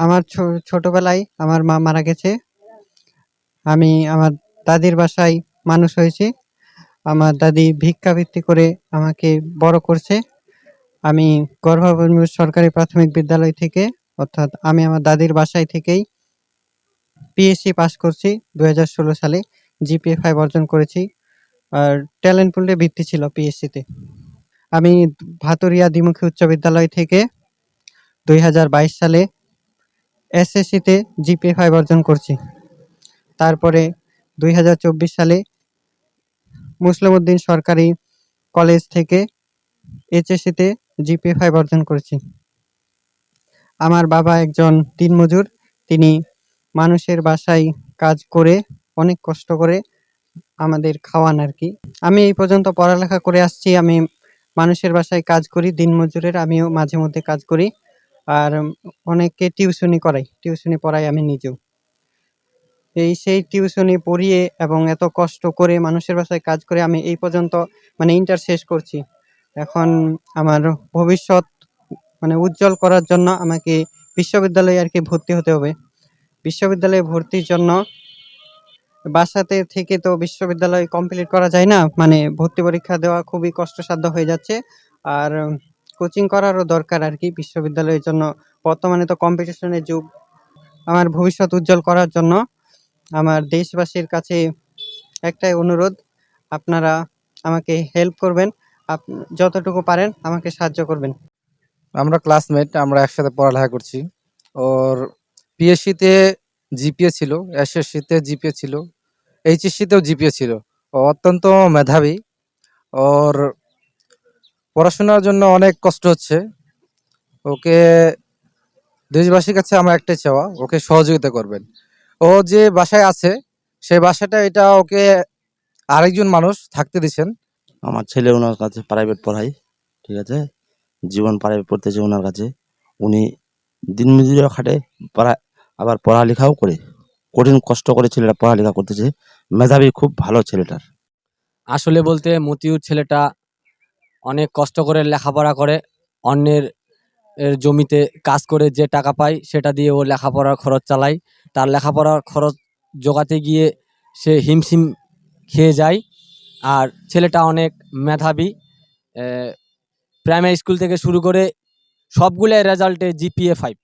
আমার ছোটবেলায় আমার মা মারা গেছে। আমি আমার দাদির বাসায় মানুষ হয়েছি। আমার দাদি ভিক্ষাবৃত্তি করে আমাকে বড় করছে। আমি গর্ভাবস্থায় সরকারি প্রাথমিক বিদ্যালয় থেকে, অর্থাৎ আমি আমার দাদির বাসায় থেকেই পিএসসি পাস করছি ২০১৬ সালে। জিপিএ 5 অর্জন করেছি। আর ট্যালেন্ট পুলে বৃত্তি ছিল পিএসসিতে। আমি ভাতুরিয়া দ্বিমুখী উচ্চ বিদ্যালয় থেকে ২০২২ সালে এসএসসিতে জিপিএ 5 অর্জন করছি। তারপরে ২০২৪ সালে মুসলিম উদ্দিন সরকারি কলেজ থেকে এইচএসসিতে জিপিএ 5 অর্জন করেছি। আমার বাবা একজন দিনমজুর। তিনি মানুষের বাসায় কাজ করে অনেক কষ্ট করে আমাদের খাওয়ান আরকি। আমি এই পর্যন্ত পড়ালেখা করে আসছি। আমি মানুষের বাসায় কাজ করি দিনমজুরের। আমিও মাঝে মধ্যে কাজ করি। আর অনেককে টিউশনি পড়াই আমি নিজেও। সেই টিউশনি পড়িয়ে এবং এত কষ্ট করে মানুষের বাসায় কাজ করে আমি এই পর্যন্ত ইন্টার শেষ করছি। এখন আমার ভবিষ্যৎ উজ্জ্বল করার জন্য আমাকে বিশ্ববিদ্যালয়ে আরকি ভর্তি হতে হবে। বিশ্ববিদ্যালয়ে ভর্তির জন্য বাসাতে থেকে তো বিশ্ববিদ্যালয় কমপ্লিট করা যায় না। ভর্তি পরীক্ষা দেওয়া খুবই কষ্টসাধ্য হয়ে যাচ্ছে। আর কোচিং করারও দরকার আরকি বিশ্ববিদ্যালয়ের জন্য। বর্তমানে তো কম্পিটিশনের যুগ। আমার ভবিষ্যৎ উজ্জ্বল করার জন্য আমার দেশবাসীর কাছে একটাই অনুরোধ, আপনারা আমাকে হেল্প করবেন। যতটুকু পারেন আমাকে সাহায্য করবেন। আমরা ক্লাসমেট, আমরা একসাথে পড়ালেখা করছি। ওর পিএসসিতে জিপিএ ছিল, এসএসসিতে জিপিএ ছিল, এইচএসসিতেও জিপিএ ছিল। ও অত্যন্ত মেধাবী। ওর পড়াশোনার জন্য অনেক কষ্ট হচ্ছে। ওকে দেশবাসীর কাছে আমার একটাই চাওয়া, ওকে সহযোগিতা করবেন। ও যে বাসায় আছে সেই বাসাটা এটা ওকে আরেকজন মানুষ থাকতে দিচ্ছেন। আমার ছেলে ওনার কাছে প্রাইভেট পড়াই, ঠিক আছে, জীবন প্রাইভেট পড়তেছে ওনার কাছে। উনি দিনমজুরিও খাটে, আবার পড়ালেখাও করে, কঠিন কষ্ট করে ছেলেটা পড়ালেখা করতেছে। মেধাবী, খুব ভালো ছেলেটার। আসলে বলতে মতিউর ছেলেটা অনেক কষ্ট করে লেখাপড়া করে, অন্যের জমিতে কাজ করে যে টাকা পায় সেটা দিয়ে ও লেখাপড়ার খরচ চালায়। তার লেখাপড়ার খরচ জোগাতে গিয়ে সে হিমশিম খেয়ে যায়। আর ছেলেটা অনেক মেধাবী। প্রাইমারি স্কুল থেকে শুরু করে সবগুলো রেজাল্টে জিপিএ 5।